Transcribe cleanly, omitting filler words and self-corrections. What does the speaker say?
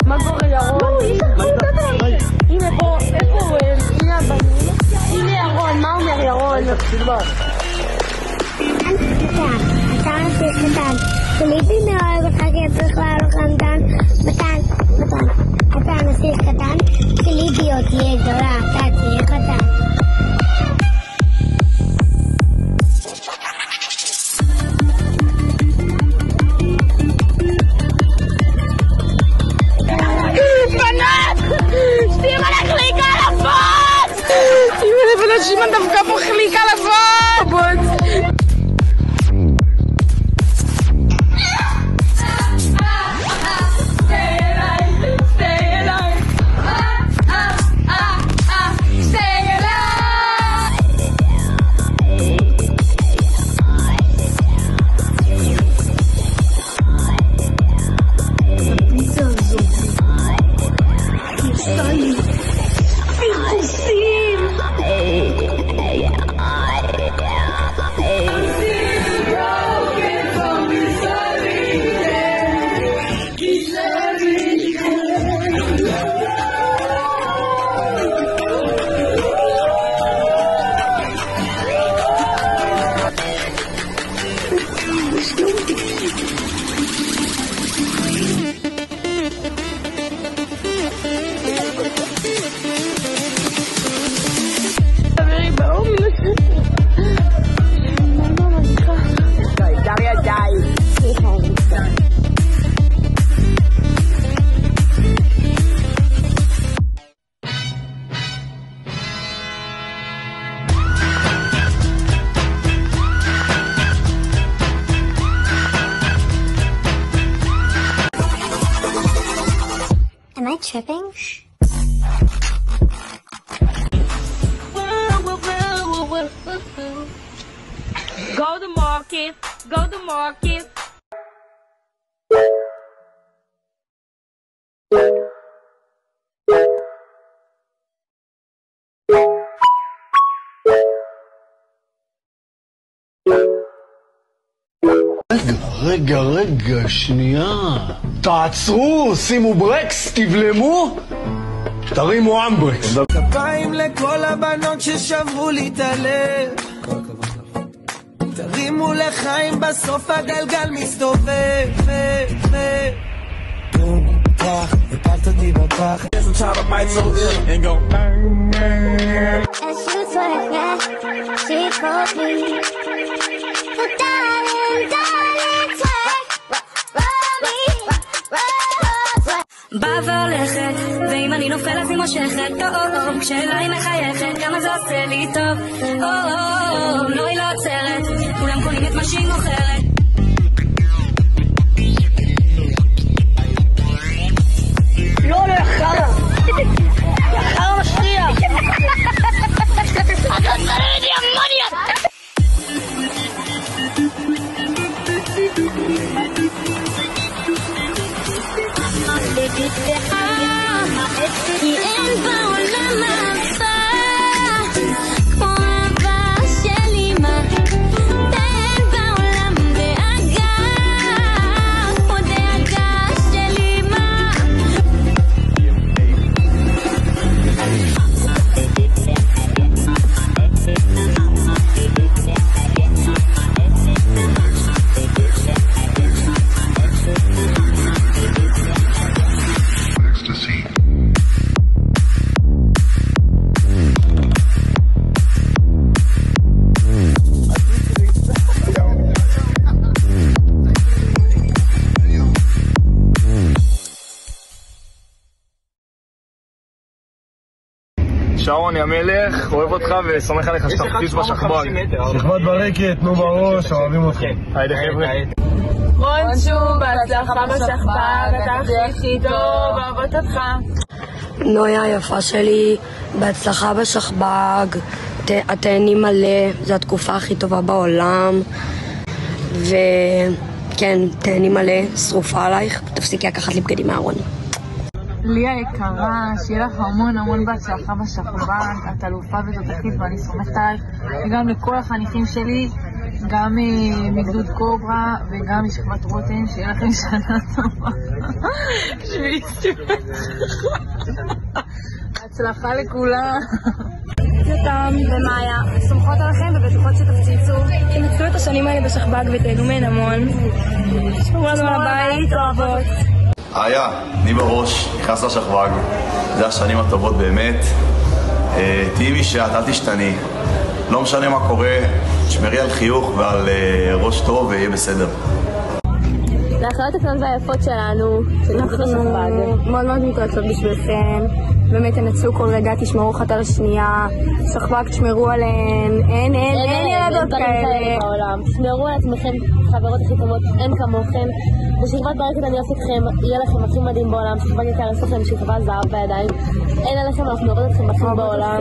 מה קורה ירון? הנה פה, איפה הוא? הנה הבנים. הנה ירון, מה אומר ירון? אתה נסיך קטן, שליבי מאוד אותך כי צריך לעלות למתן. מתן, אתה נסיך קטן, שליבי עוד תהיה גדולה, אתה תהיה קטן. שמעון דווקא פה חליקה לבוא Am I tripping? Go to market, go to market. רגע, שנייה. תעצרו, שימו ברקס, תבלמו, תרימו אמברקס. כפיים לכל הבנות ששברו לי את הלב, תרימו לחיים, בסוף הגלגל מסתובב. הפלת אותי בפח. As you twerk that, she called me. So darling, twerk, roll me, twerk. בא והולכת, ואם אני נופל אז היא מושכת, טוב, כשאליי מחייכת, כמה זה עושה לי טוב, לא היא לא עוצרת, כולם קונים את מה שהיא מוכרת. לא, יחרה משריע. אתה צריך לי אמוניה. כי אין בעולם אהבה כמו אהבה של אמא, ואין בעולם דאגה כמו דאגה של אמא. שרון, יא מלך, אוהב אותך וסומך עליך שאתה חטיס בשכב"ג. שכבת ברקת, תנו בראש, אוהבים אתכם. היידה חבר'ה. רונצ'ו, בהצלחה בשכב"ג, אתה הכי טוב, אוהבות אותך. נויה היפה שלי, בהצלחה בשכב"ג, התהני מלא, זו התקופה הכי טובה בעולם, וכן, תהני מלא, שרופה עלייך, תפסיקי לקחת לי בגדים מהארון. ליה יקרה, שיהיה לך המון בהצלחה בשכב"ג, את אלופה ותותחית ואני סומכת עלייך, וגם לכל החניכים שלי, גם מגדוד קוברה וגם משכבת רותם, שיהיה לכם שנה טובה. הצלחה לכולם. יותם ומאיה, סומכות עליכם ובטוחות שתפציצו. תנצלו את השנים האלה בשכב"ג ותהנו מהן המון. שמרו לנו על הבית, אוהבות. איה, אני בראש, נכנס לשכב"ג, זה השנים הטובות באמת. תהיי מי שאת, אל תשתני. לא משנה מה קורה, תשמרי על חיוך ועל ראש טוב ויהיה בסדר. לאחיות הקטנות והיפות שלנו, אנחנו מאוד מתרגשות בשבילכם. באמת תנצלו כל רגע, תשמרו אחת על השנייה, שכב"ג תשמרו עליהן, אין ילדות כאלה בעולם. תשמרו על עצמכם, חברות הכי טובות, אין כמוכם. בשכבת ברקת אני אוהבת אתכם, יהיה לכם הכי מדהים בעולם, שכב"ג יקר לעשות לכם שכבת זהב בידיים. אין עליכם, אנחנו נוריד אתכם הכי בעולם.